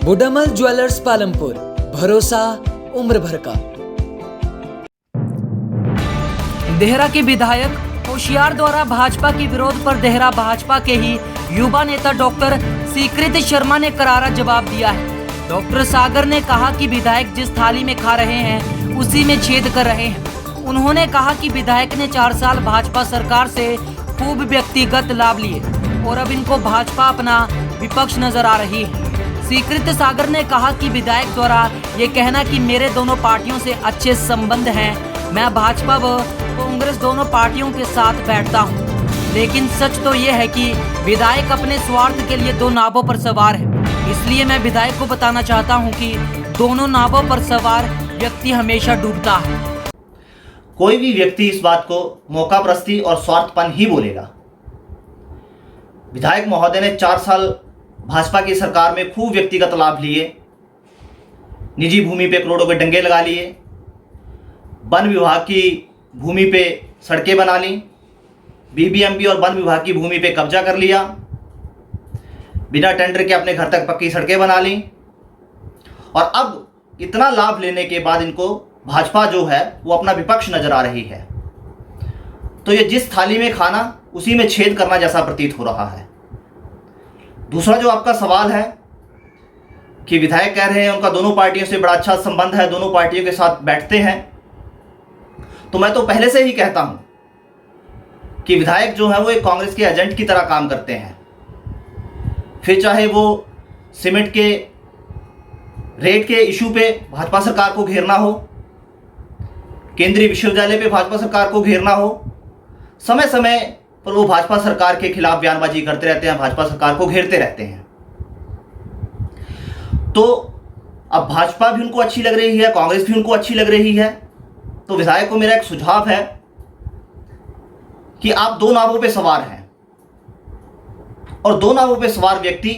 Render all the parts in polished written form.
बुडामल jewellers Palampur, भरोसा उम्र भर का। देहरा के विधायक होशियार द्वारा भाजपा के विरोध पर देहरा भाजपा के ही युवा नेता डॉक्टर सीकृत शर्मा ने करारा जवाब दिया है। डॉक्टर सागर ने कहा कि विधायक जिस थाली में खा रहे हैं उसी में छेद कर रहे हैं। उन्होंने कहा कि विधायक ने 4 साल भाजपा सरकार से खूब व्यक्तिगत लाभ लिए और अब इनको भाजपा अपना विपक्ष नजर आ रही है। सीकृत सागर ने कहा कि विधायक द्वारा ये कहना कि मेरे दोनों पार्टियों से अच्छे संबंध हैं, मैं भाजपा व कांग्रेस दोनों पार्टियों के साथ बैठता हूं, लेकिन सच तो ये है कि विधायक अपने स्वार्थ के लिए 2 नावों पर सवार है। इसलिए मैं विधायक को बताना चाहता हूं कि दोनों नावों पर सवार व्यक्ति हमेशा डूबता है। कोई भी व्यक्ति इस बात को मौकापरस्ती और स्वार्थपन ही बोलेगा। विधायक महोदय ने 4 साल भाजपा की सरकार में खूब व्यक्तिगत लाभ लिए, निजी भूमि पे करोड़ों के डंगे लगा लिए, वन विभाग की भूमि पे सड़कें बना ली, बीबीएमपी और वन विभाग की भूमि पे कब्जा कर लिया, बिना टेंडर के अपने घर तक पक्की सड़कें बना ली। और अब इतना लाभ लेने के बाद इनको भाजपा जो है वो अपना विपक्ष नजर आ रही है। तो ये जिस थाली में खाना उसी में छेद करना जैसा प्रतीत हो रहा है। दूसरा जो आपका सवाल है कि विधायक कह रहे हैं उनका दोनों पार्टियों से बड़ा अच्छा संबंध है, दोनों पार्टियों के साथ बैठते हैं, तो मैं तो पहले से ही कहता हूं कि विधायक जो है वो एक कांग्रेस के एजेंट की तरह काम करते हैं। फिर चाहे वो सीमेंट के रेट के इशू पे भाजपा सरकार को घेरना हो, केंद्रीय विश्वविद्यालय पे भाजपा सरकार को घेरना हो, समय समय पर वो भाजपा सरकार के खिलाफ बयानबाजी करते रहते हैं, भाजपा सरकार को घेरते रहते हैं। तो अब भाजपा भी उनको अच्छी लग रही है, कांग्रेस भी उनको अच्छी लग रही है। तो विधायक को मेरा एक सुझाव है कि आप 2 नावों पे सवार हैं और 2 नावों पे सवार व्यक्ति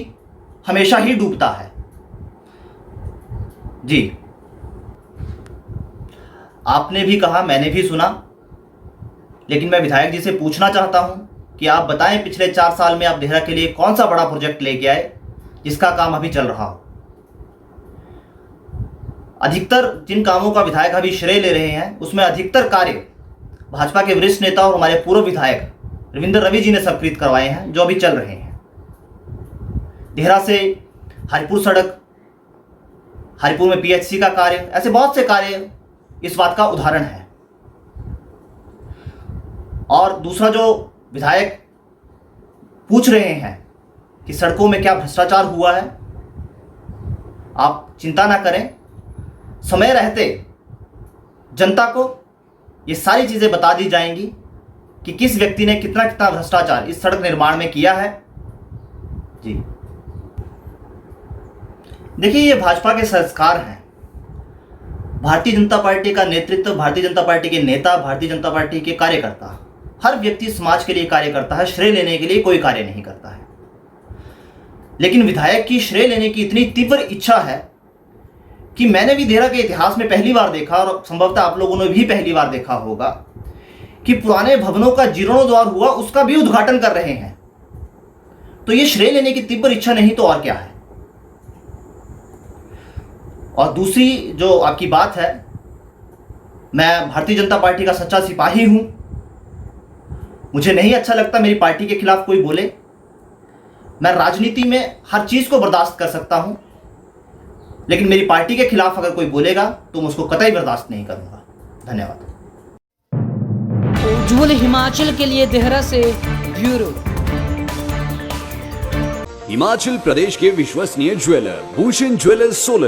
हमेशा ही डूबता है। जी, आपने भी कहा, मैंने भी सुना, लेकिन मैं विधायक जी से पूछना चाहता हूं कि आप बताएं पिछले 4 साल में आप देहरा के लिए कौन सा बड़ा प्रोजेक्ट लेके आए जिसका काम अभी चल रहा हो। अधिकतर जिन कामों का विधायक अभी श्रेय ले रहे हैं उसमें अधिकतर कार्य भाजपा के वरिष्ठ नेता और हमारे पूर्व विधायक रविंद्र रवि जी ने स्वीकृत करवाए हैं, जो अभी चल रहे हैं। देहरा से हरिपुर सड़क, हरिपुर में पीएचसी का कार्य, ऐसे बहुत से कार्य इस बात का उदाहरण है। और दूसरा जो विधायक पूछ रहे हैं कि सड़कों में क्या भ्रष्टाचार हुआ है, आप चिंता ना करें, समय रहते जनता को ये सारी चीजें बता दी जाएंगी कि किस व्यक्ति ने कितना कितना भ्रष्टाचार इस सड़क निर्माण में किया है। जी देखिए, ये भाजपा के संस्कार हैं। भारतीय जनता पार्टी का नेतृत्व, भारतीय जनता पार्टी के नेता, भारतीय जनता पार्टी के कार्यकर्ता, हर व्यक्ति समाज के लिए कार्य करता है, श्रेय लेने के लिए कोई कार्य नहीं करता है। लेकिन विधायक की श्रेय लेने की इतनी तीव्र इच्छा है कि मैंने भी देहरा के इतिहास में पहली बार देखा, और संभवतः आप लोगों ने भी पहली बार देखा होगा, कि पुराने भवनों का जीर्णोद्धार हुआ उसका भी उद्घाटन कर रहे हैं। तो ये श्रेय लेने की तीव्र इच्छा नहीं तो और क्या है। और दूसरी जो आपकी बात है, मैं भारतीय जनता पार्टी का सच्चा सिपाही हूं। मुझे नहीं अच्छा लगता मेरी पार्टी के खिलाफ कोई बोले। मैं राजनीति में हर चीज को बर्दाश्त कर सकता हूं, लेकिन मेरी पार्टी के खिलाफ अगर कोई बोलेगा तो मैं उसको कतई बर्दाश्त नहीं करूंगा। धन्यवाद। उज्जवल हिमाचल के लिए देहरा से ब्यूरो। हिमाचल प्रदेश के विश्वसनीय ज्वेलर भूषण ज्वेलर्स सोलन।